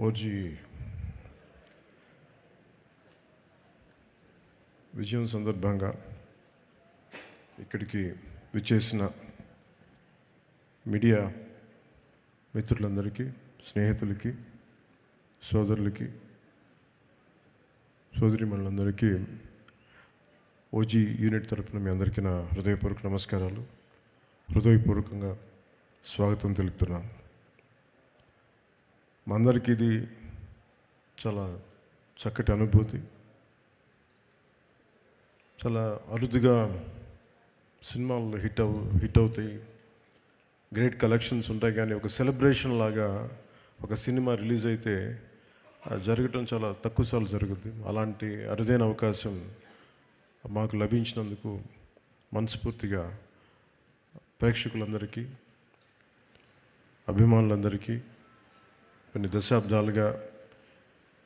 OG విజయం సందర్భంగా ఇక్కడికి విచ్చేసిన మీడియా మిత్రులందరికీ, స్నేహితులకి, సోదరులకి, సోదరీమణులందరికీ ఓజీ యూనిట్ తరపున మీ అందరికీ నా హృదయపూర్వక నమస్కారాలు. హృదయపూర్వకంగా స్వాగతం తెలుపుతున్నాను. మా అందరికీ ఇది చాలా చక్కటి అనుభూతి. చాలా అరుదుగా సినిమాలు హిట్ అవుతాయి, గ్రేట్ కలెక్షన్స్ ఉంటాయి, కానీ ఒక సెలబ్రేషన్ లాగా ఒక సినిమా రిలీజ్ అయితే జరగటం చాలా తక్కువ సార్లు జరుగుద్ది. అలాంటి అరుదైన అవకాశం మాకు లభించినందుకు మనస్ఫూర్తిగా ప్రేక్షకులందరికీ, అభిమానులందరికీ, కొన్ని దశాబ్దాలుగా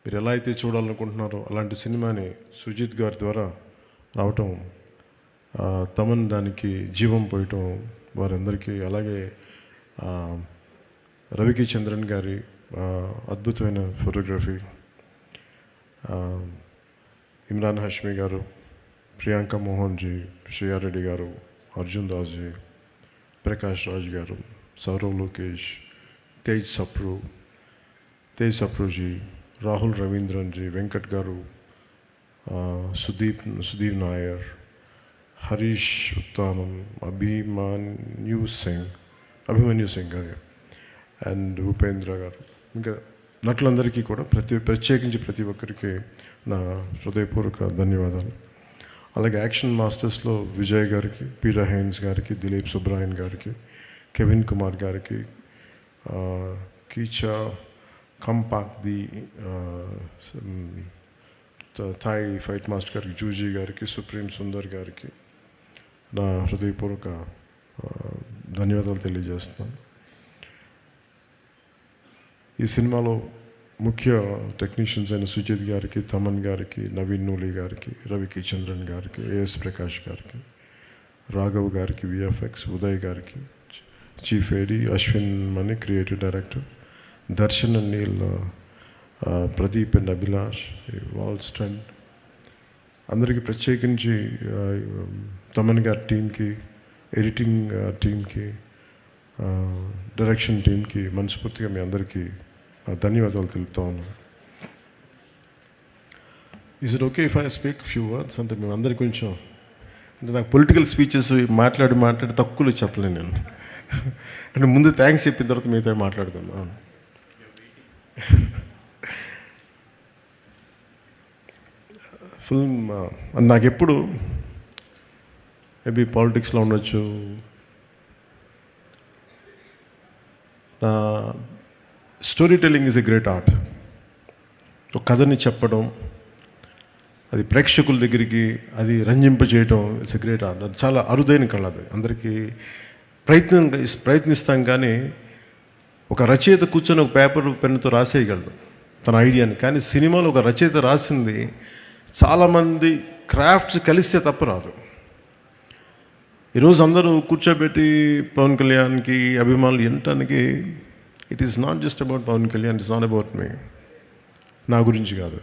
మీరు ఎలా అయితే చూడాలనుకుంటున్నారో అలాంటి సినిమాని సుజిత్ గారి ద్వారా రావటం, తమన్ దానికి జీవం పోయటం వారందరికీ, అలాగే రవికి చంద్రన్ గారి అద్భుతమైన ఫోటోగ్రఫీ, ఇమ్రాన్ హష్మి గారు, ప్రియాంక మోహన్ జీ, శ్రేయారెడ్డి గారు, అర్జున్ దాస్ జీ, ప్రకాష్ రాజ్ గారు, సౌరవ్ లోకేష్, తేజ్ సప్రూజీ, రాహుల్ రవీంద్రన్ జీ, వెంకట్ గారు, సుదీప్ నాయర్, హరీష్ ఉత్తానం, అభిమన్యు సింగ్ గారు అండ్ ఉపేంద్ర గారు, ఇంకా నటులందరికీ కూడా ప్రత్యేకించి ప్రతి ఒక్కరికి నా హృదయపూర్వక ధన్యవాదాలు. అలాగే యాక్షన్ మాస్టర్స్లో విజయ్ గారికి, పీటర్ హైన్స్ గారికి, దిలీప్ సుబ్రాయన్ గారికి, కెవిన్ కుమార్ గారికి, కీచా కంపాక్ ది థాయ్ ఫైట్ మాస్టర్ గారికి, జూజీ గారికి, సుప్రీం సుందర్ గారికి నా హృదయపూర్వక ధన్యవాదాలు తెలియజేస్తున్నాను. ఈ సినిమాలో ముఖ్య టెక్నీషియన్స్ అయిన సుజిత్ గారికి, తమన్ గారికి, నవీన్ నూలి గారికి, రవికి చంద్రన్ గారికి, ఏఎస్ ప్రకాష్ గారికి, రాఘవ్ గారికి, విఎఫ్ఎక్స్, ఉదయ్ గారికి, chief AD, Ashwin Mani creative director, Darshan and Neel, Pradeep and Abhilash, wall stunt, అందరికీ ప్రత్యేకించి తమన్ గారి టీంకి, ఎడిటింగ్ టీంకి, డైరెక్షన్ టీంకి మనస్ఫూర్తిగా మీ అందరికీ ధన్యవాదాలు తెలుపుతా ఉన్నాను. Is it okay if I speak few words? అంటే మేము అందరికీ కొంచెం, అంటే నాకు పొలిటికల్ స్పీచెస్ మాట్లాడి తక్కువలో చెప్పలేను నేను. అంటే ముందు థ్యాంక్స్ చెప్పిన తర్వాత మిగతా మాట్లాడుకుందాం. ఫిల్మ్ నాకు ఎప్పుడు మేబీ పాలిటిక్స్లో ఉండొచ్చు, నా story telling is a great art. ఒక కథని చెప్పడం, అది ప్రేక్షకుల దగ్గరికి అది రంజింపజేయడం, ఇట్స్ ఎ గ్రేట్ ఆర్ట్. అది చాలా అరుదైన కళ. అది అందరికీ ప్రయత్నిస్తాం, కానీ ఒక రచయిత కూర్చొని ఒక పేపర్ పెన్నుతో రాసేయగలడు తన ఐడియాని. కానీ సినిమాలో ఒక రచయిత రాసింది చాలామంది క్రాఫ్ట్స్ కలిస్తే తప్ప రాదు. ఈరోజు అందరూ కూర్చోబెట్టి పవన్ కళ్యాణ్కి అభిమానులు వినటానికి, it is not just about Pawan Kalyan, it's not about me, నా గురించి కాదు.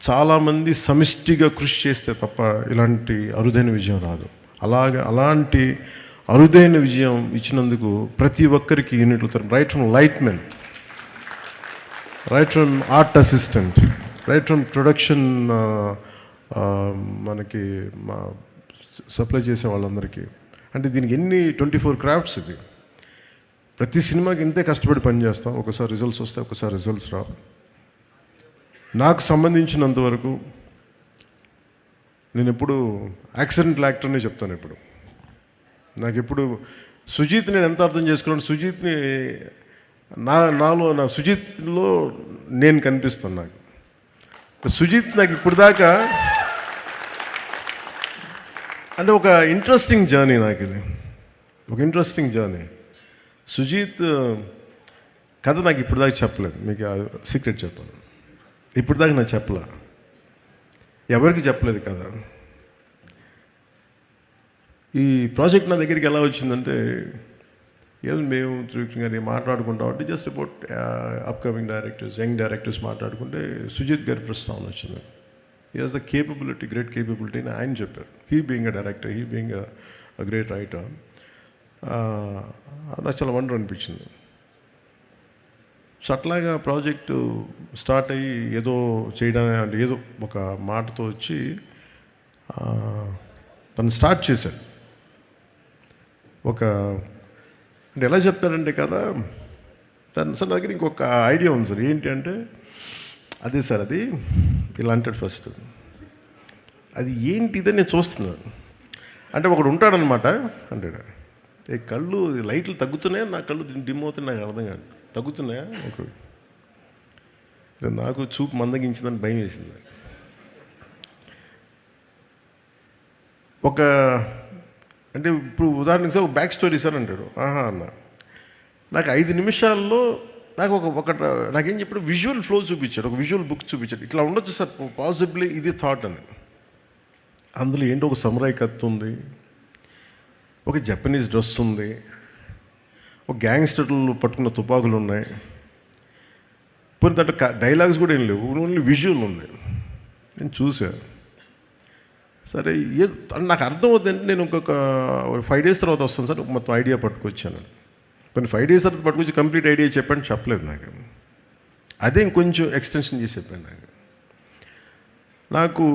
చాలామంది సమిష్టిగా కృషి చేస్తే తప్ప ఇలాంటి అరుదైన విజయం రాదు. అలాంటి అరుదైన విజయం ఇచ్చినందుకు ప్రతి ఒక్కరికి యూనిట్ అవుతారు. Right from light men, right from art assistant, right from production, మనకి మా సప్లై చేసే వాళ్ళందరికీ. అంటే దీనికి ఎన్ని 24 క్రాఫ్ట్స్. ఇది ప్రతి సినిమాకి ఇంతే కష్టపడి పనిచేస్తాం. ఒకసారి రిజల్ట్స్ వస్తాయి, ఒకసారి రిజల్ట్స్ రావు. నాకు సంబంధించినంతవరకు నేను ఎప్పుడు యాక్సిడెంటల్ యాక్టర్నే చెప్తాను. నాకు ఎప్పుడు సుజిత్ నేను ఎంత అర్థం చేసుకున్నాను, సుజిత్ని నా సుజిత్లో నేను కనిపిస్తాను. నాకు సుజిత్ నాకు ఇప్పుడు దాకా అంటే ఒక ఇంట్రెస్టింగ్ జర్నీ. నాకు ఇది ఒక ఇంట్రెస్టింగ్ జర్నీ. సుజిత్ కథ నాకు ఇప్పుడు దాకా చెప్పలేదు. మీకు సీక్రెట్ చెప్పాను, ఇప్పుడు దాకా నాకు చెప్పలే, ఎవరికి చెప్పలేదు కథ. ఈ ప్రాజెక్ట్ నా దగ్గరికి ఎలా వచ్చిందంటే, ఏదో మేము త్రివిక్రమ్ గారి మాట్లాడుకుంటాం అంటే just about upcoming directors, young directors మాట్లాడుకుంటే సుజిత్ గారి ప్రస్తావన వచ్చింది. He has the capability, great capability అని ఆయన చెప్పారు. He being a director, he being a great writer. నాకు చాలా వండర్ అనిపించింది. సో అట్లాగా ప్రాజెక్టు స్టార్ట్ అయ్యి ఏదో చేయడానికి అంటే ఏదో ఒక మాటతో వచ్చి తను స్టార్ట్ చేశాడు. అంటే ఎలా చెప్తారంటే కదా, సార్ దగ్గర ఇంకొక ఐడియా ఉంది సార్. ఏంటి అంటే అదే సార్, అది ఇలా అంటాడు ఫస్ట్. అది ఏంటిదని నేను చూస్తున్నాను అంటే ఒకడు ఉంటాడనమాట అంటాడు, ఏ కళ్ళు లైట్లు తగ్గుతున్నాయా, నా కళ్ళు డిమ్ అవుతున్నాయి, నాకు అర్థం కాదు, తగ్గుతున్నాయా ఒకడు. నాకు చూపు మందగించిందని భయం వేసింది. అంటే ఇప్పుడు ఉదాహరణకి సార్ బ్యాక్ స్టోరీ సార్ అంటాడు. అన్న నాకు 5 నిమిషాల్లో నాకు నాకేం చెప్పాడు, విజువల్ ఫ్లో చూపించాడు, ఒక విజువల్ బుక్ చూపించాడు. ఇట్లా ఉండొచ్చు సార్ పాసిబ్లీ, ఇది థాట్ అని. అందులో ఏంటో ఒక సమురాయ్ కత్తి ఉంది, ఒక జపనీస్ డ్రెస్ ఉంది, ఒక గ్యాంగ్స్టర్లు పట్టుకున్న తుపాకులు ఉన్నాయి, పోనీ దాంట్లో డైలాగ్స్ కూడా ఏం లేవు, ఓన్లీ విజువల్ ఉంది. నేను చూశాను. సరే నాకు అర్థం అవుతుందంటే నేను ఇంకొక 5 days తర్వాత వస్తాను సార్, మొత్తం ఐడియా పట్టుకొచ్చాను. కొన్ని 5 days తర్వాత పట్టుకొచ్చి కంప్లీట్ ఐడియా చెప్పలేదు నాకు. అదే ఇంకొంచెం ఎక్స్టెన్షన్ చేసి చెప్పాను. నాకు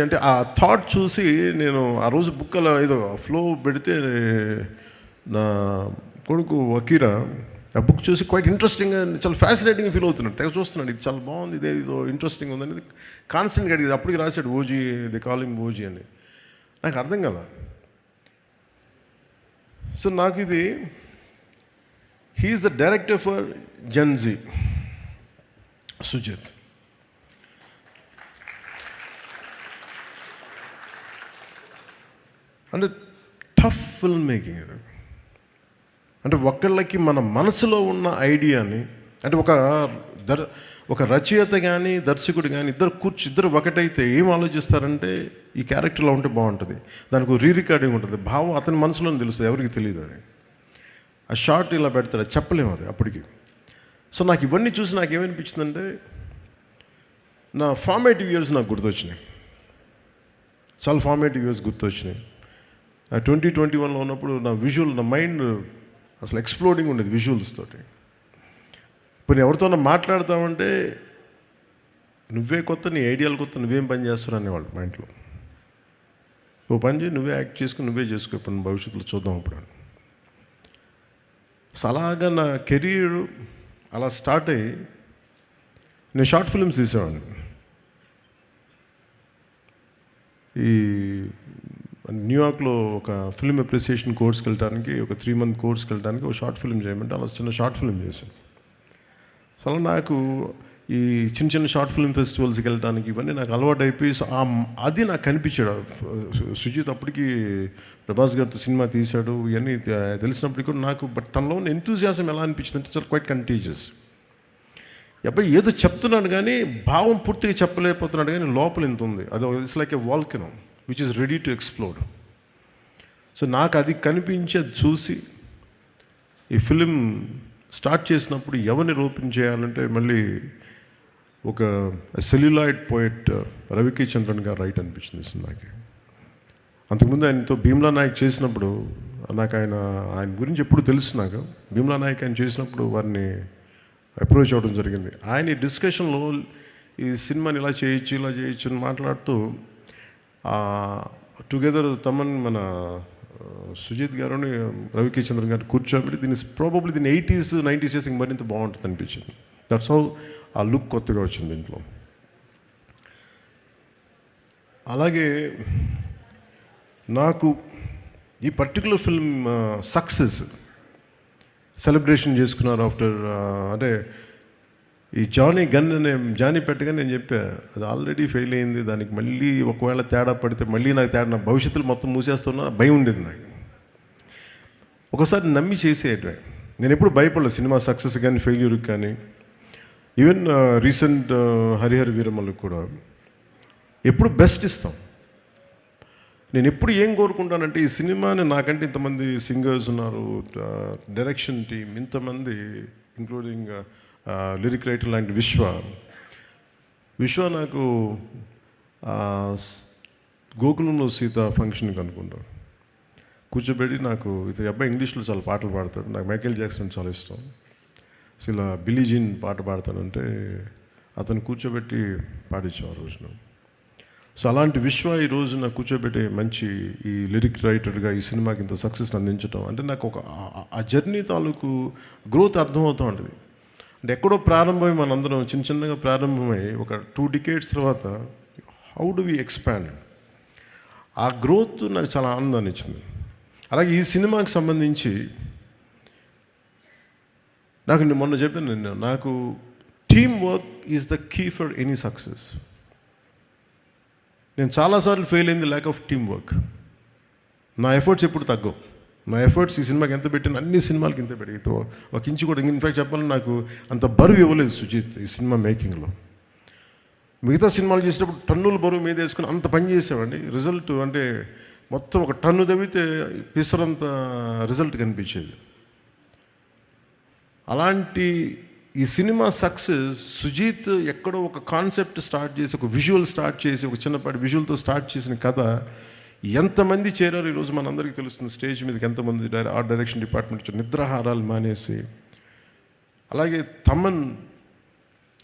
అంటే ఆ థాట్ చూసి నేను ఆ రోజు బుక్ అలా ఏదో ఫ్లో పెడితే నా కొడుకు వకీరా ఆ బుక్ చూసి క్వైట్ ఇంట్రెస్టింగ్గా, చాలా ఫ్యాసినేటింగ్గా ఫీల్ అవుతున్నాడు. తెగ చూస్తున్నాడు, ఇది చాలా బాగుంది, ఇదే ఇదో ఇంట్రెస్టింగ్ ఉందనేది కాన్స్టెంట్గా అడిగింది. అప్పటికి రాశాడు ఓజీ, ది కాలింగ్ ఓజీ అని. నాకు అర్థం కదా. సో నాకు ఇది, he's the director for Gen Z, Sujeeth. అంటే టఫ్ ఫిల్మ్ మేకింగ్ ఇది. అంటే ఒకళ్ళకి మన మనసులో ఉన్న ఐడియాని, అంటే ఒక రచయిత కానీ దర్శకుడు కానీ ఇద్దరు ఒకటైతే ఏం ఆలోచిస్తారంటే ఈ క్యారెక్టర్లో ఉంటే బాగుంటుంది, దానికి రీ రికార్డింగ్ ఉంటుంది, భావం అతని మనసులోనే తెలుస్తుంది, ఎవరికి తెలియదు. అది ఆ షార్ట్ ఇలా పెడతాడు, అది చెప్పలేము అది అప్పటికి. సో నాకు ఇవన్నీ చూసి నాకు ఏమనిపించిందంటే నా ఫార్మేటివ్ ఇయర్స్ నాకు గుర్తొచ్చినాయి, చాలా ఫార్మేటివ్ ఇయర్స్ గుర్తొచ్చినాయి. 2021లో ఉన్నప్పుడు నా మైండ్ అసలు ఎక్స్ప్లోడింగ్ ఉండేది విజువల్స్ తోటి. ఇప్పుడు ఎవరితో మాట్లాడతామంటే నువ్వే కొత్త, నీ ఐడియాలు కొత్త, నువ్వేం పని చేస్తావు అనేవాళ్ళు మా ఇంట్లో. ఓ పని చేయి, నువ్వే యాక్ట్ చేసుకుని నువ్వే చేసుకో, ఇప్పుడు భవిష్యత్తులో చూద్దాం ఇప్పుడు. సో అలాగా నా కెరీర్ అలా స్టార్ట్ అయ్యి నేను షార్ట్ ఫిల్మ్స్ తీసేవాడిని. ఈ న్యూయార్క్లో ఒక ఫిల్మ్ అప్రిసియేషన్ కోర్స్కి వెళ్ళడానికి, ఒక 3 month కోర్స్కి వెళ్ళడానికి ఒక షార్ట్ ఫిల్మ్ చేయమంటే అలా చిన్న షార్ట్ ఫిల్మ్ చేశాను. సో అలా నాకు ఈ చిన్న షార్ట్ ఫిల్మ్ ఫెస్టివల్స్కి వెళ్ళడానికి ఇవన్నీ నాకు అలవాటు అయిపోయి, సో అది నాకు కనిపించాడు. సుజిత్ అప్పటికి ప్రభాస్ గారితో సినిమా తీశాడు, ఇవన్నీ తెలిసినప్పటికీ కూడా నాకు బట్ తనలో ఉన్న ఎంతూజియాజం ఎలా అనిపించింది అంటే చాలా క్వైట్ కంటీజియస్. అబ్బాయి ఏదో చెప్తున్నాడు కానీ భావం పూర్తిగా చెప్పలేకపోతున్నాడు, కానీ లోపల ఎంత ఉంది, అది it's like a volcano which is ready to explode. So నాకు అది కనిపించి అది చూసి ఈ ఫిలిం స్టార్ట్ చేసినప్పుడు ఎవరిని రూపం చేయాలంటే మళ్ళీ ఒక సెల్యులాయిడ్ పోయెట్ రవికి చంద్రన్ గారు రైట్ అనిపించింది సినిమాకి. అంతకుముందు ఆయనతో భీమ్లా నాయక్ చేసినప్పుడు నాకు ఆయన గురించి ఎప్పుడు తెలుసు. నాకు భీమ్లా నాయక్ ఆయన చేసినప్పుడు వారిని అప్రోచ్ అవ్వడం జరిగింది. ఆయన ఈ డిస్కషన్లో ఈ సినిమాని ఇలా చేయొచ్చు అని మాట్లాడుతూ టుగెదర్ తమన్ మన సుజిత్ గారుని రవికి చంద్రన్ గారు కూర్చోబెట్టి దీన్ని 80s 90s చేసి మరింత బాగుంటుంది అనిపించింది. దట్స్ హౌ ఆ లుక్ కొత్తగా వచ్చింది దీంట్లో. అలాగే నాకు ఈ పర్టికులర్ ఫిల్మ్ సక్సెస్ సెలబ్రేషన్ చేసుకున్నారు ఆఫ్టర్, అంటే ఈ జానీ పెట్టగా నేను చెప్పా అది ఆల్రెడీ ఫెయిల్ అయింది, దానికి మళ్ళీ ఒకవేళ తేడా పడితే మళ్ళీ నాకు నా భవిష్యత్తులో మొత్తం మూసేస్తున్నా భయం ఉండేది నాకు. ఒకసారి నమ్మి చేసేయటమే. నేను ఎప్పుడు భయపడలేదు సినిమా సక్సెస్ కానీ ఫెయిల్యూర్కి కానీ. ఈవెన్ రీసెంట్ హరిహర వీరమల్లు కూడా ఎప్పుడు బెస్ట్ ఇస్తాం. నేను ఎప్పుడు ఏం కోరుకుంటానంటే ఈ సినిమాని నాకంటే ఇంతమంది సింగర్స్ ఉన్నారు, డైరెక్షన్ టీం ఇంతమంది, ఇంక్లూడింగ్ లిరిక్ రైటర్ లాంటి విశ్వ నాకు గోకులంలో సీత ఫంక్షన్కి అనుకుంటాను కూర్చోబెట్టి, నాకు ఇతని అబ్బాయి ఇంగ్లీష్లో చాలా పాటలు పాడతాడు, నాకు మైకేల్ జాక్సన్ చాలా ఇష్టం, అసలు ఇలా బిల్లీ జీన్ పాట పాడతానంటే అతను కూర్చోబెట్టి పాడించాం ఆ రోజున. సో అలాంటి ఈ రోజున కూర్చోబెట్టి మంచి ఈ లిరిక్ రైటర్గా ఈ సినిమాకి ఇంత సక్సెస్ని అందించడం అంటే నాకు ఒక ఆ జర్నీ తాలూకు గ్రోత్ అర్థమవుతూ ఉంటుంది. అంటే ఎక్కడో ప్రారంభమై మనందరం చిన్నగా ప్రారంభమై ఒక 2 decades తర్వాత హౌ డు వి ఎక్స్పాండ్, ఆ గ్రోత్ నాకు చాలా ఆనందాన్ని ఇచ్చింది. అలాగే ఈ సినిమాకి సంబంధించి నాకు మొన్న చెప్పాను, నాకు team work is the key for any success. నేను చాలాసార్లు ఫెయిల్ అయింది ల్యాక్ ఆఫ్ టీమ్ వర్క్. నా ఎఫర్ట్స్ ఎప్పుడు తగ్గవు. నా ఎఫర్ట్స్ ఈ సినిమాకి ఎంత పెట్టిన అన్ని సినిమాలకి ఇంత పెట్టి ఒక ఇంచు కూడా, ఇన్ఫ్యాక్ట్ చెప్పాలని నాకు అంత బరువు ఇవ్వలేదు సుజిత్ ఈ సినిమా మేకింగ్లో. మిగతా సినిమాలు చేసేటప్పుడు టన్నుల బరువు మీద వేసుకుని అంత పని చేసామండి. రిజల్ట్ అంటే మొత్తం ఒక టన్ను తవ్వితే పిసరంత రిజల్ట్ కనిపించేది. అలాంటి ఈ సినిమా సక్సెస్ సుజీత్ ఎక్కడో ఒక కాన్సెప్ట్ స్టార్ట్ చేసి, ఒక విజువల్ స్టార్ట్ చేసి, ఒక చిన్నపాటి విజువల్తో స్టార్ట్ చేసిన కథ ఎంతమంది చేరారు ఈరోజు మనందరికీ తెలుస్తుంది. స్టేజ్ మీదకి ఎంతమంది ఆర్ట్ డైరెక్షన్ డిపార్ట్మెంట్ నిద్రాహారాలు మానేసి. అలాగే తమన్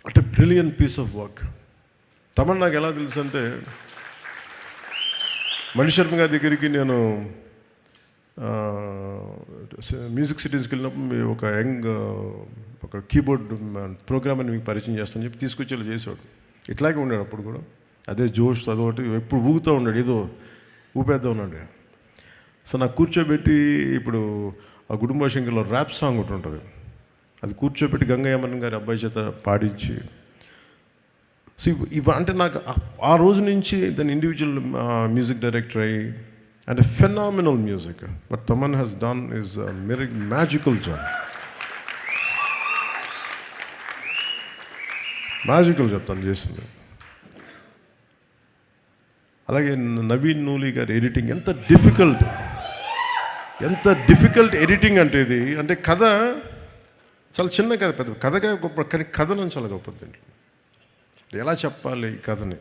అంటే brilliant piece of work. Thaman నాకు ఎలా తెలుసు అంటే, మణిశర్మ గారి దగ్గరికి నేను మ్యూజిక్ సిటీస్కి వెళ్ళినప్పుడు ఒక ఒక కీబోర్డ్ ప్రోగ్రామ్ అని మీకు పరిచయం చేస్తానని చెప్పి తీసుకొచ్చేలా చేసేవాడు. ఇట్లాగే ఉన్నాడు అప్పుడు కూడా, అదే జోష్ అదొకటి ఎప్పుడు ఊగుతూ ఉన్నాడు, ఏదో ఊపేద్దాం ఉన్నాడు. సో నాకు కూర్చోబెట్టి ఇప్పుడు ఆ గుడుంబ శంకర్లో ర్యాప్ సాంగ్ ఒకటి ఉంటుంది, అది కూర్చోబెట్టి గంగయ్యమన్ గారి అబ్బాయి చేత పాడించి. సో అంటే నాకు ఆ రోజు నుంచి దాని ఇండివిజువల్ మ్యూజిక్ డైరెక్టర్ అయ్యి and a phenomenal music. What Taman has done is a magical job. Magical job తను చేస్తుంది. అలాగే నవీన్ నూలి గారి ఎడిటింగ్ ఎంత డిఫికల్ట్ ఎడిటింగ్ అంటే ఇది. అంటే కథ చాలా చిన్న కథ, పెద్ద కథగా గొప్ప, కానీ కథను చాలా గొప్పది. ఎలా చెప్పాలి ఈ కథని,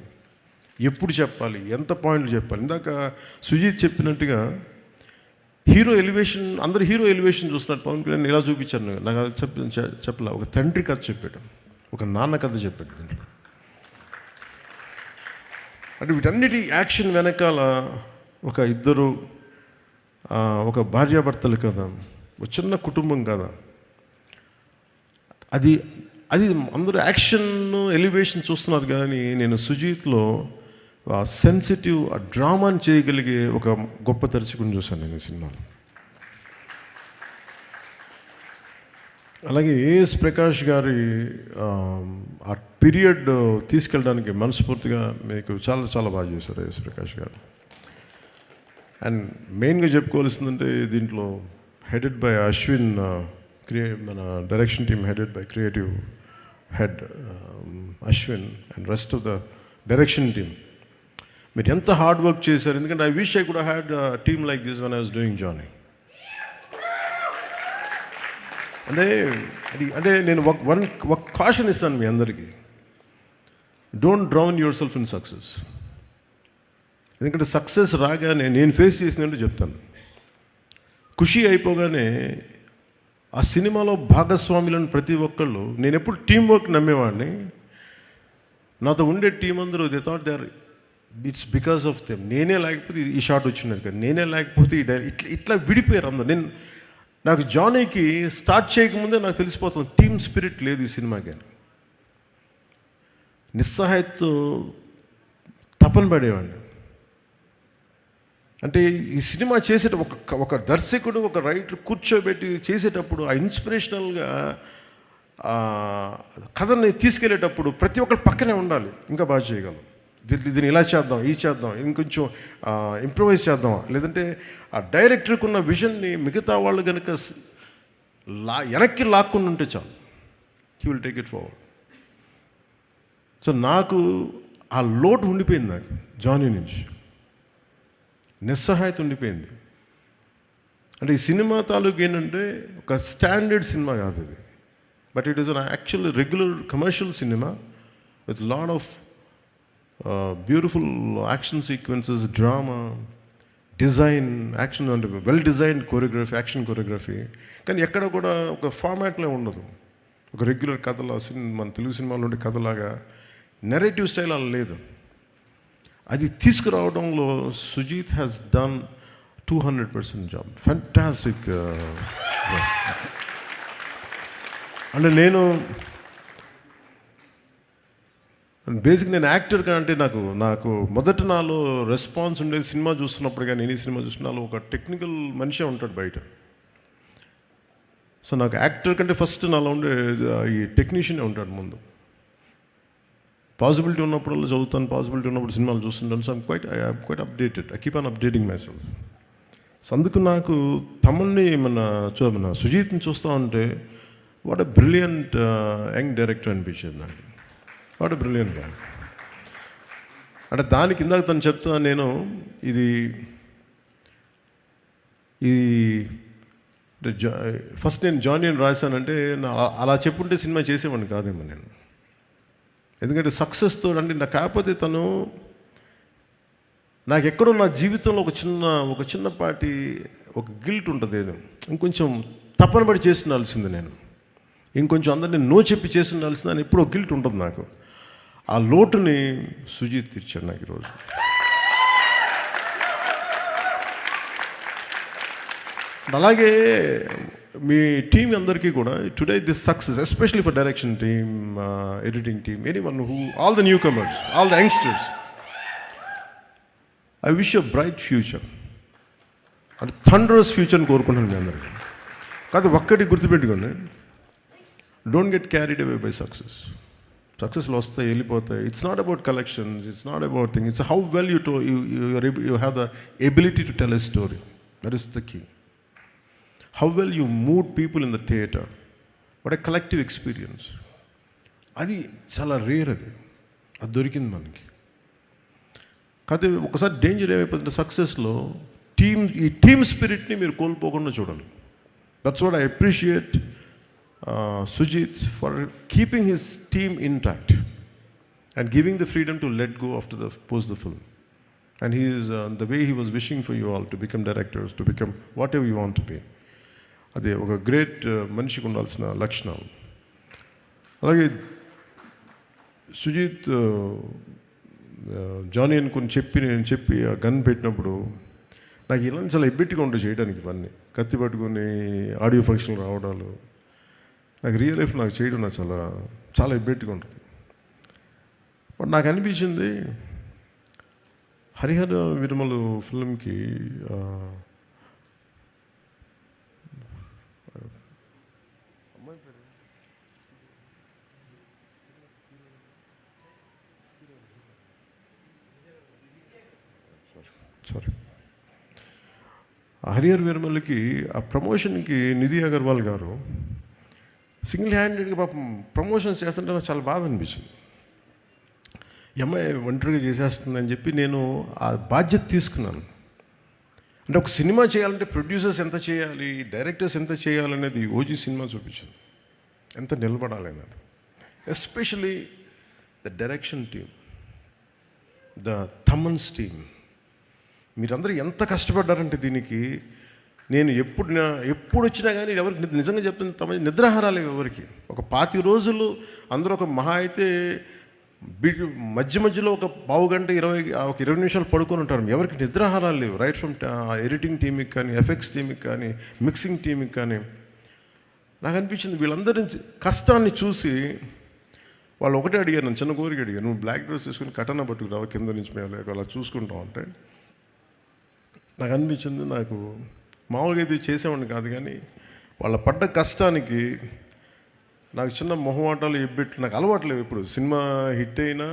ఎప్పుడు చెప్పాలి, ఎంత పాయింట్లు చెప్పాలి. ఇందాక సుజీత్ చెప్పినట్టుగా హీరో ఎలివేషన్, అందరు హీరో ఎలివేషన్ చూస్తున్నారు. పవన్ కళ్యాణ్ ఇలా చూపించాను, నాకు అది చెప్పలే. ఒక తండ్రి కథ చెప్పాడు, ఒక నాన్న కథ చెప్పాడు దీంట్లో. అంటే వీటన్నిటి యాక్షన్ వెనకాల ఒక ఇద్దరు, ఒక భార్యాభర్తలు కదా, ఒక చిన్న కుటుంబం కదా. అది అందరూ యాక్షన్ ఎలివేషన్ చూస్తున్నారు, కానీ నేను సుజీత్లో సెన్సిటివ్ డ్రామాని చేయగలిగే ఒక గొప్ప దర్శకుని చూశాను నేను ఈ సినిమాలో. అలాగే ఏఎస్ ప్రకాష్ గారి ఆ పీరియడ్ తీసుకెళ్ళడానికి మనస్ఫూర్తిగా మీకు చాలా చాలా బాగా చేశారు ఏఎస్ ప్రకాష్ గారు. అండ్ మెయిన్గా చెప్పుకోవాల్సిందంటే దీంట్లో హెడెడ్ బై అశ్విన్, మన direction team headed by creative head Ashwin and rest of the direction team. మీరు ఎంత హార్డ్ వర్క్ చేశారు. ఎందుకంటే I wish I could had team like this when I was doing Johnny. అంటే నేను ఒక కాషన్ ఇస్తాను మీ అందరికీ, don't drown yourself in success. ఎందుకంటే సక్సెస్ రాగానే నేను ఫేస్ చేసినట్టు చెప్తాను. ఖుషి అయిపోగానే ఆ సినిమాలో భాగస్వాములను ప్రతి ఒక్కళ్ళు, నేను ఎప్పుడు టీం వర్క్ నమ్మేవాడిని. నాతో ఉండే టీం అందరూ they thought they are, it's because of them. నేనే లేకపోతే ఈ షాట్ వచ్చినది కదా, నేనే లేకపోతే ఇట్లా విడిపోయారు అందరు. నాకు జానీకి స్టార్ట్ చేయకముందే నాకు తెలిసిపోతుంది టీమ్ స్పిరిట్ లేదు ఈ సినిమాకి అని. నిస్సహాయతతో తపన పడేవాడిని. అంటే ఈ సినిమా చేసేటప్పుడు ఒక దర్శకుడు, ఒక రైటర్ కూర్చోబెట్టి చేసేటప్పుడు ఆ ఇన్స్పిరేషనల్గా కథని తీసుకెళ్ళేటప్పుడు ప్రతి ఒక్కరు పక్కనే ఉండాలి, ఇంకా బాగా చేయగలం, దీన్ని ఇలా చేద్దాం, ఈ చేద్దాం, ఇంకొంచెం ఇంప్రూవైజ్ చేద్దాం. లేదంటే ఆ డైరెక్టర్కి ఉన్న విజన్ని మిగతా వాళ్ళు కనుక వెనక్కి లాక్కుండా ఉంటే చాలు, he will take it forward. So నాకు ఆ లోటు ఉండిపోయింది నాకు జానీ నుంచి. నిస్సహాయత ఉండిపోయింది. అంటే ఈ సినిమా తాలూకు ఏంటంటే ఒక స్టాండర్డ్ సినిమా కాదు ఇది, but it is an actual regular commercial cinema with lot of beautiful action sequences, drama, design, action అంటే well designed choreography, action choreography. కానీ ఎక్కడ కూడా ఒక ఫార్మాట్లో ఉండదు. ఒక రెగ్యులర్ కథలో మన తెలుగు సినిమాలో ఉండే కథలాగా నెరేటివ్ స్టైల్ అలా లేదు. అది తీసుకురావడంలో Sujeeth has done 200% job. Fantastic. అంటే నేను యాక్టర్ అంటే నాకు మొదట నాలో రెస్పాన్స్ ఉండేది సినిమా చూస్తున్నప్పుడు. కానీ నేను ఈ సినిమా చూసినాలో ఒక టెక్నికల్ మనిషే ఉంటాడు బయట. సో నాకు యాక్టర్ కంటే ఫస్ట్ నాలో ఉండే ఈ టెక్నీషియనే ఉంటాడు ముందు. పాసిబిలిటీ ఉన్నప్పుడు చదువుతాను, పాసిబిలిటీ ఉన్నప్పుడు సినిమాలు చూస్తుంటాను. So I'm quite updated. I keep on updating my self. So అందుకు నాకు తమన్ని మన సుజీత్ని చూస్తూ ఉంటే what a brilliant young director అనిపించేది నాకు. వాట్ ఎ బ్రిలియంట్ గా. అంటే దానికి ఇందాక తను చెప్తా, నేను ఇది ఫస్ట్ నేను జానీ అని రాశానంటే అలా చెప్పుంటే సినిమా చేసేవాడిని కాదేమో నేను. ఎందుకంటే సక్సెస్తో అంటే నాకు కాకపోతే నాకు ఎక్కడో నా జీవితంలో ఒక చిన్నపాటి ఒక గిల్ట్ ఉంటుంది. ఇంకొంచెం తపన పడి చేసి ఉండాల్సింది, నేను ఇంకొంచెం అందరినీ నో చెప్పి చేసి ఉండాల్సింది అని ఎప్పుడో గిల్ట్ ఉంటుంది నాకు. ఆ లోటుని సుజీత్ తీర్చాడు నాకు ఈరోజు. అలాగే మీ టీం అందరికీ కూడా today this success, especially for direction team, editing team, anyone who, all the newcomers, all the youngsters, I wish a bright future. అంటే థండరస్ ఫ్యూచర్ని కోరుకుంటున్నాను మీ అందరికీ. కాదు ఒక్కటి గుర్తుపెట్టుకోండి, don't get carried away by success. సక్సెస్లు వస్తాయి, వెళ్ళిపోతాయి. It's not about collections, it's not about thing, it's how well you have the ability to tell a story. That is the key. How well you moved people in the theatre. What a collective experience. అది చాలా rare. అది దొరికింది మనకి. కాకపోతే ఒకసారి danger ఏమైపోతుంది సక్సెస్లో, ఈ team స్పిరిట్ని మీరు కోల్పోకుండా చూడాలి. That's what I appreciate Sujeeth for keeping his team intact and giving the freedom to let go after the post the film. And he is the way he was wishing for you all to become directors, to become whatever you want to be. అది ఒక great మనిషికి ఉండాల్సిన లక్షణం. అలాగే Sujeeth Johnny అనుకుని నేను చెప్పి ఆ గన్ పెట్టినప్పుడు నాకు ఇలాంటి చాలా ఎబ్బెట్టిగా ఉంటుంది చేయడానికి. ఇవన్నీ కత్తి పట్టుకొని ఆడియో ఫంక్షన్లు రావడాలు, నాకు రియల్ లైఫ్ నాకు చేయడం నాకు చాలా చాలా ఎబ్బెట్టిగా ఉంటుంది. బట్ నాకు అనిపించింది హరిహర వీరమలు ఫిల్మ్కి హరిహర వీరమల్లికి ఆ ప్రమోషన్కి నిధి అగర్వాల్ గారు సింగిల్ హ్యాండెడ్గా పాపం ప్రమోషన్స్ చేస్తుంటే నాకు చాలా బాధ అనిపించింది. ఈ అమ్మాయి ఒంటరిగా చేసేస్తుందని చెప్పి నేను ఆ బాధ్యత తీసుకున్నాను. అంటే ఒక సినిమా చేయాలంటే ప్రొడ్యూసర్స్ ఎంత చేయాలి, డైరెక్టర్స్ ఎంత చేయాలనేది ఓజీ సినిమా చూపించింది, ఎంత నిలబడాలనేది. Especially the direction team, the Thaman's team, మీరందరూ ఎంత కష్టపడ్డారంటే దీనికి. నేను ఎప్పుడు వచ్చినా కానీ ఎవరికి నిజంగా చెప్తుంది, తమ నిద్రాహారాలు ఎవరికి. ఒక 25 రోజులు అందరూ ఒక మహా అయితే మధ్యలో ఒక పావు గంట 20 నిమిషాలు పడుకొని ఉంటారు. ఎవరికి నిద్రాహారాలు లేవు. రైట్ ఫ్రమ్ ఎడిటింగ్ టీమ్కి కానీ, ఎఫెక్ట్స్ టీమ్కి కానీ, మిక్సింగ్ టీమ్కి కానీ. నాకు అనిపించింది వీళ్ళందరి కష్టాన్ని చూసి వాళ్ళు ఒకటే అడిగారు, నన్ను చిన్న కోరిక అడిగారు, నువ్వు బ్లాక్ డ్రెస్ తీసుకుని కటన పట్టుకురావు కింద నుంచి మేము అలా చూసుకుంటాం అంటే. నాకు అనిపించింది, నాకు మామూలుగా ఇది చేసేవాడిని కాదు, కానీ వాళ్ళ పడ్డ కష్టానికి నాకు చిన్న మొహమాటాలు ఎబ్బెట్లు నాకు అలవాట్లేవు. ఇప్పుడు సినిమా హిట్ అయినా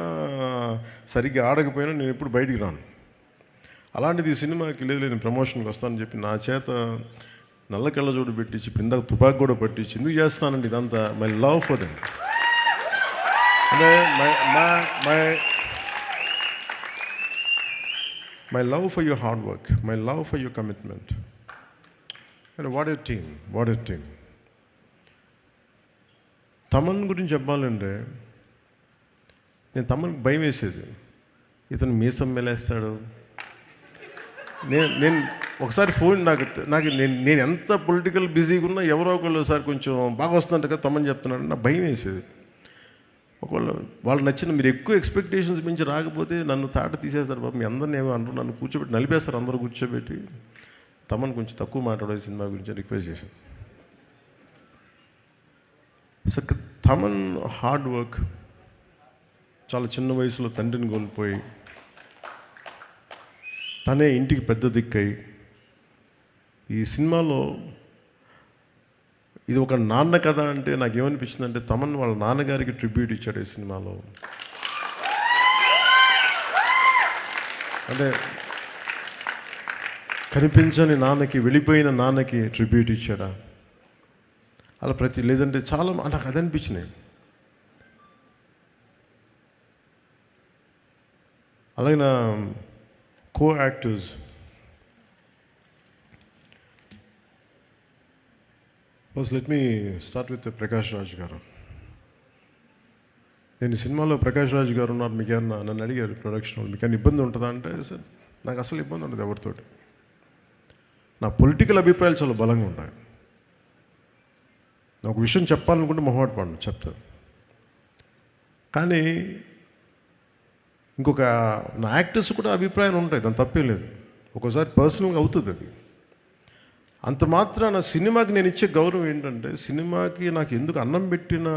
సరిగ్గా ఆడకపోయినా నేను ఎప్పుడు బయటికి రాను. అలాంటిది ఈ సినిమాకి లేదు, నేను ప్రమోషన్కి వస్తానని చెప్పి నా చేత నల్ల కళ్ళజోడు పెట్టించి, ఇప్పుడు ఇందాక తుపాకు కూడా పట్టించి, ఎందుకు చేస్తానండి ఇదంతా? My love for them. అంటే my love for your hard work, my love for your commitment. What a team, what a team. Thaman గురించి చెప్పాలంటే నేను తమన్కి భయం వేసేది, ఇతను మీసం మెలేస్తాడు. నేను ఒకసారి ఫోన్ నాకు నేను ఎంత పొలిటికల్ బిజీగా ఉన్నా ఎవరో ఒకళ్ళు ఒకసారి కొంచెం బాగా వస్తుందంట కదా తమన్ చెప్తున్నాడు, నాకు భయం వేసేది. ఒకవేళ వాళ్ళు నచ్చిన మీరు ఎక్కువ ఎక్స్పెక్టేషన్స్ మించి రాకపోతే నన్ను తాట తీసేస్తారు బాబు, మీ అందరిని ఏమో అంటారు, నన్ను కూర్చోబెట్టి నలిపేస్తారు అందరూ కూర్చోబెట్టి. తమన్ కొంచెం తక్కువ మాట్లాడే సినిమా గురించి రిక్వెస్ట్ చేశాను. సో తమన్ హార్డ్ వర్క్, చాలా చిన్న వయసులో తండ్రిని కోల్పోయి తనే ఇంటికి పెద్ద దిక్కై ఈ సినిమాలో ఇది ఒక నాన్న కథ అంటే నాకేమనిపించింది అంటే తమన్ వాళ్ళ నాన్నగారికి ట్రిబ్యూట్ ఇచ్చాడు ఈ సినిమాలో. అంటే కనిపించని నాన్నకి, వెళ్ళిపోయిన నాన్నకి ట్రిబ్యూట్ ఇచ్చాడా అలా లేదంటే చాలా నాకు అది అనిపించినాయి. అలాగే నా co actors first let me start with Prakash Raj గారు. నేను ఈ సినిమాలో ప్రకాష్ రాజ్ గారు ఉన్నారు, మీకు ఏమన్నా నన్ను అడిగారు ప్రొడక్షన్ వాళ్ళు మీకు ఏమైనా ఇబ్బంది ఉంటుందా అంటే సార్ నాకు అసలు ఇబ్బంది ఉండదు ఎవరితోటి. నా పొలిటికల్ అభిప్రాయాలు చాలా బలంగా ఉంటాయి. నాకు విషయం చెప్పాలనుకుంటే మొహమాట పడను, చెప్తాను. కానీ ఇంకొక నా యాక్టర్స్ కూడా అభిప్రాయాలు ఉంటాయి, దాని తప్పేం లేదు. ఒక్కోసారి పర్సనల్గా అవుతుంది అది. అంత మాత్రాన సినిమాకి నేను ఇచ్చే గౌరవం ఏంటంటే సినిమాకి నాకు ఎందుకు అన్నం పెట్టిన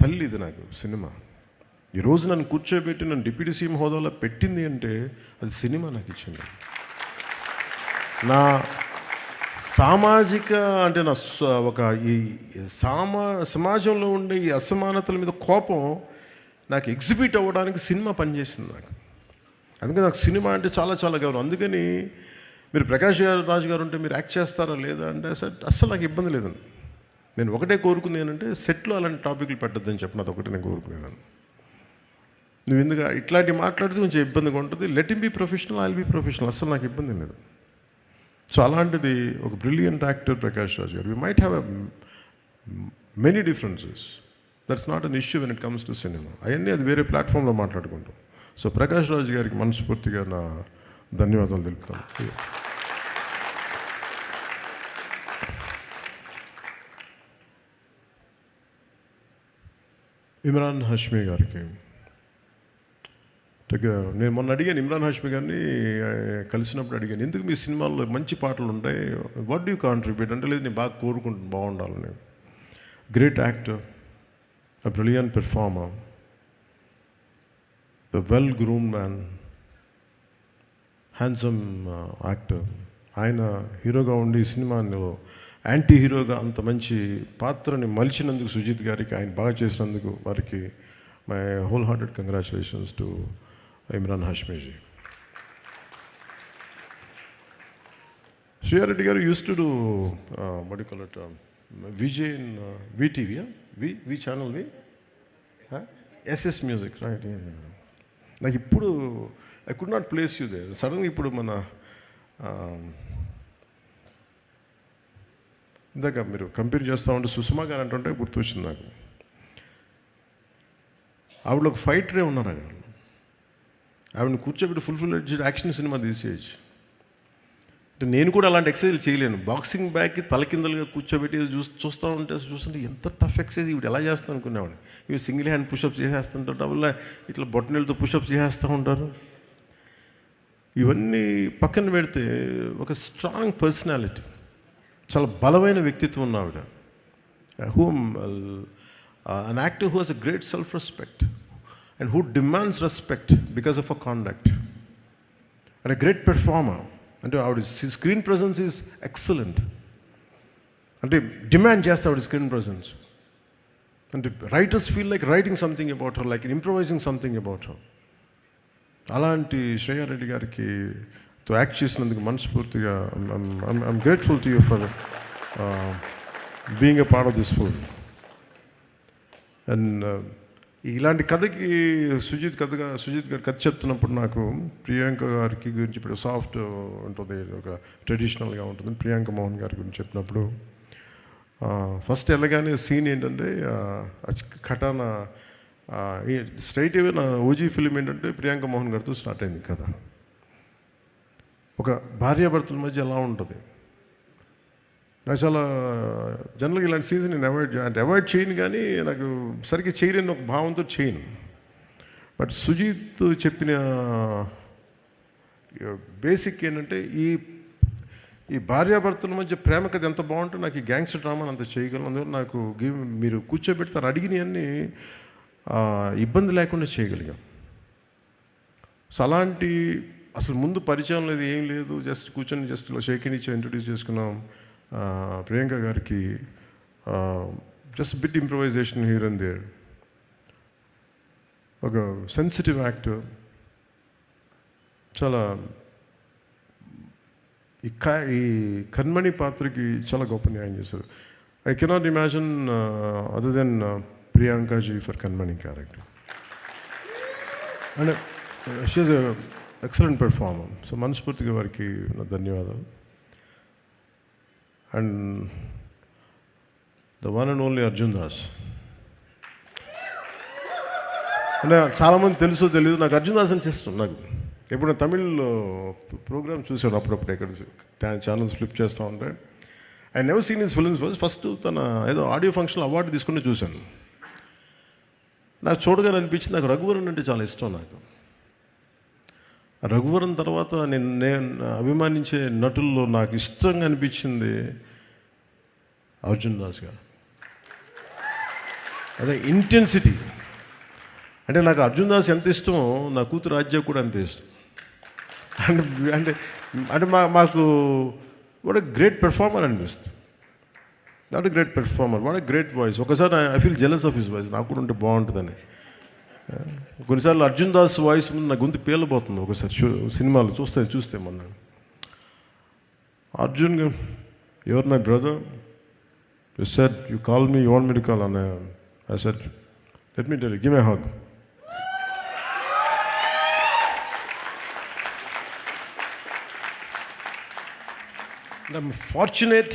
తల్లి ఇది నాకు సినిమా. ఈరోజు నన్ను కూర్చోబెట్టి నన్ను డిప్యూటీ సీఎం హోదాలో పెట్టింది అంటే అది సినిమా నాకు ఇచ్చింది. నా సామాజిక అంటే నా ఒక ఈ సమాజంలో ఉండే ఈ అసమానతల మీద కోపం నాకు ఎగ్జిబిట్ అవ్వడానికి సినిమా పనిచేసింది నాకు. అందుకని నాకు సినిమా అంటే చాలా చాలా గౌరవం. అందుకని మీరు ప్రకాష్ రాజ్ గారు ఉంటే మీరు యాక్ట్ చేస్తారా లేదా అంటే అస్సలు నాకు ఇబ్బంది లేదండి. నేను ఒకటే కోరుకుంది ఏంటంటే సెట్లో అలాంటి టాపిక్లు పెట్టద్దని చెప్పిన అది ఒకటే నేను కోరుకునేదాన్ని. నువ్వు ఎందుకు ఇట్లాంటి మాట్లాడితే కొంచెం ఇబ్బందిగా ఉంటుంది, let him be professional, I will be professional, అస్సలు నాకు ఇబ్బంది లేదు. సో అలాంటిది ఒక బ్రిలియంట్ యాక్టర్ ప్రకాష్ రాజ్ గారు. We might have many differences, that's not an issue when it comes to cinema. అవన్నీ అది వేరే ప్లాట్ఫామ్లో మాట్లాడుకుంటాం. సో ప్రకాష్ రాజ్ గారికి మనస్ఫూర్తిగా నా ధన్యవాదాలు తెలుపుతాను. ఇమ్రాన్ హష్మీ గారికి నేను మొన్న అడిగాను, ఇమ్రాన్ హష్మీ గారిని కలిసినప్పుడు అడిగాను, ఎందుకు మీ సినిమాల్లో మంచి పాటలు ఉంటాయి, వాట్ డూ యూ కాంట్రిబ్యూట్ అంటే, లేదు నేను బాగా కోరుకుంటాను బాగుండాలని. Great actor, a brilliant performer, a well-groomed man, handsome actor. ఆయన హీరోగా ఉండి ఈ సినిమాలో యాంటీ హీరోగా అంత మంచి పాత్రని మలిచినందుకు సుజిత్ గారికి, ఆయన బాగా చేసినందుకు వారికి my whole hearted congratulations to Imran హష్మీజీ. Shriya Reddy గారు use to do what do you call it, VJ in VTV, V channel, SS Music, right? నాకు ఇప్పుడు I could not place you there. సడన్గా ఇప్పుడు మన ఇందాక మీరు కంపేర్ చేస్తూ ఉంటే సుష్మా గారు అంటుంటే గుర్తొచ్చింది నాకు. ఆవిడ ఒక ఫైటరే ఉన్నారు, ఆవిడని కూర్చోబెట్టి ఫుల్ యాక్షన్ సినిమా తీసేయచ్చు. అంటే నేను కూడా అలాంటి ఎక్సర్సైజ్ చేయలేను. బాక్సింగ్ బ్యాగ్కి తలకిందలుగా కూర్చోబెట్టి చూస్తుంటే ఎంత టఫ్ ఎక్సర్సైజ్ ఇవి ఎలా చేస్తాను అనుకునేవాడిని. ఇవి సింగిల్ హ్యాండ్ పుషప్స్ చేసేస్తుంటారు, డబుల్ ఇట్లా బొట్టనీళ్ళతో పుషప్స్ చేసేస్తూ ఉంటారు. ఇవన్నీ పక్కన పెడితే ఒక స్ట్రాంగ్ పర్సనాలిటీ, చాలా బలమైన వ్యక్తిత్వం ఉన్న ఆవిడ. an actor who has a great self-respect and who demands respect because of her conduct, and a great performer. అంటే ఆవిడ స్క్రీన్ ప్రజెన్స్ ఈజ్ ఎక్సలెంట్. అంటే డిమాండ్ చేస్తే ఆవిడ స్క్రీన్ ప్రజెన్స్. అంటే writers feel like writing something about her, like improvising something about her. అలాంటి శ్రేయారెడ్డి గారికి తో act చేసినందుకు మనస్ఫూర్తిగా I'm grateful to you for being a part of this film. And ఇలాంటి కథకి సుజిత్ గారు కథ చెప్తున్నప్పుడు నాకు ప్రియాంక గారికి గురించి ఇప్పుడు సాఫ్ట్ ఉంటుంది, ఒక ట్రెడిషనల్గా ఉంటుంది. ప్రియాంక మోహన్ గారి గురించి చెప్పినప్పుడు ఫస్ట్ వెళ్ళగానే సీన్ ఏంటంటే కటాన స్ట్రైట్ అవే నా ఓజీ ఫిలిం ఏంటంటే ప్రియాంక మోహన్ గారితో స్టార్ట్ అయింది కథ. ఒక భార్యాభర్తల మధ్య ఎలా ఉంటుంది. నాకు చాలా జనరల్గా ఇలాంటి సీన్స్ నేను అవాయిడ్ చేయను, కానీ నాకు సరిగ్గా చేయలేని ఒక భావంతో చేయను. బట్ సుజిత్ చెప్పిన బేసిక్ ఏంటంటే ఈ భార్యాభర్తల మధ్య ప్రేమ కథ ఎంత బాగుంటుంది. నాకు ఈ గ్యాంగ్స్టర్ డ్రామాని అంత చేయగలను. అందువల్ల నాకు మీరు కూర్చోబెడతారు అడిగినవన్నీ ఇబ్బంది లేకుండా చేయగలిగాం. సో అలాంటి అసలు ముందు పరిచయం లేదు, ఏం లేదు, జస్ట్ కూర్చొని జస్ట్ షేక్ అండ్ ఇంట్రొడ్యూస్ చేసుకున్నాం. ప్రియాంక గారికి just bit improvisation here and there. ఒక సెన్సిటివ్ యాక్టర్, చాలా ఈ కన్మణి పాత్రకి చాలా గొప్ప న్యాయం చేశారు. I cannot imagine other then ప్రియాంకాజీ for Kanmani character. And she is excellent performer. So మనస్ఫూర్తిగా వారికి నా ధన్యవాదాలు. And the one and only Arjun Das. అంటే చాలామంది తెలుసో తెలియదు, నాకు అర్జున్ దాస్ అని ఇష్టం. నాకు ఎప్పుడు తమిళ్లో ప్రోగ్రామ్ చూశాను అప్పుడప్పుడు, ఎక్కడ ఛానల్స్ ఫ్లిప్ చేస్తూ ఉంటే. I never seen his films. First తన ఏదో ఆడియో ఫంక్షన్ అవార్డు తీసుకుని చూశాను. నాకు చూడగానే అనిపించింది, నాకు రఘువరన్ అంటే చాలా ఇష్టం. నాకు రఘువరన్ తర్వాత నేను అభిమానించే నటుల్లో నాకు ఇష్టంగా అనిపించింది అర్జున్ దాస్ గారు. అదే ఇంటెన్సిటీ. అంటే నాకు అర్జున్ దాస్ ఎంత ఇష్టమో నా కూతురు రాజ్య కూడా అంతే ఇష్టం. అంటే అంటే మాకు వాట్ ఎ గ్రేట్ పెర్ఫార్మర్ అనిపిస్తుంది. Not a great performer, what a great voice. ఒకసారి I feel jealous of his voice. నాకు కూడా ఉంటే బాగుంటుందని. కొన్నిసార్లు అర్జున్ దాస్ వాయిస్ ముందు నా గొంతు పేలిపోతుంది. ఒకసారి సినిమాలు చూస్తే మొన్న Arjun, your my brother, you said you call me, you want me to call, and I said let me tell you, give me a hug. I'm fortunate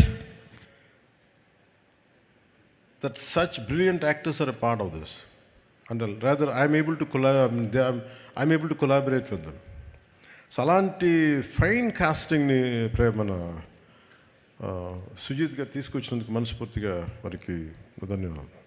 that such brilliant actors are a part of this, and rather I'm able to collaborate with them. So అలాంటి fine కాస్టింగ్ని మన సుజిత్ గారు తీసుకొచ్చినందుకు మనస్ఫూర్తిగా వారికి ధన్యవాదాలు.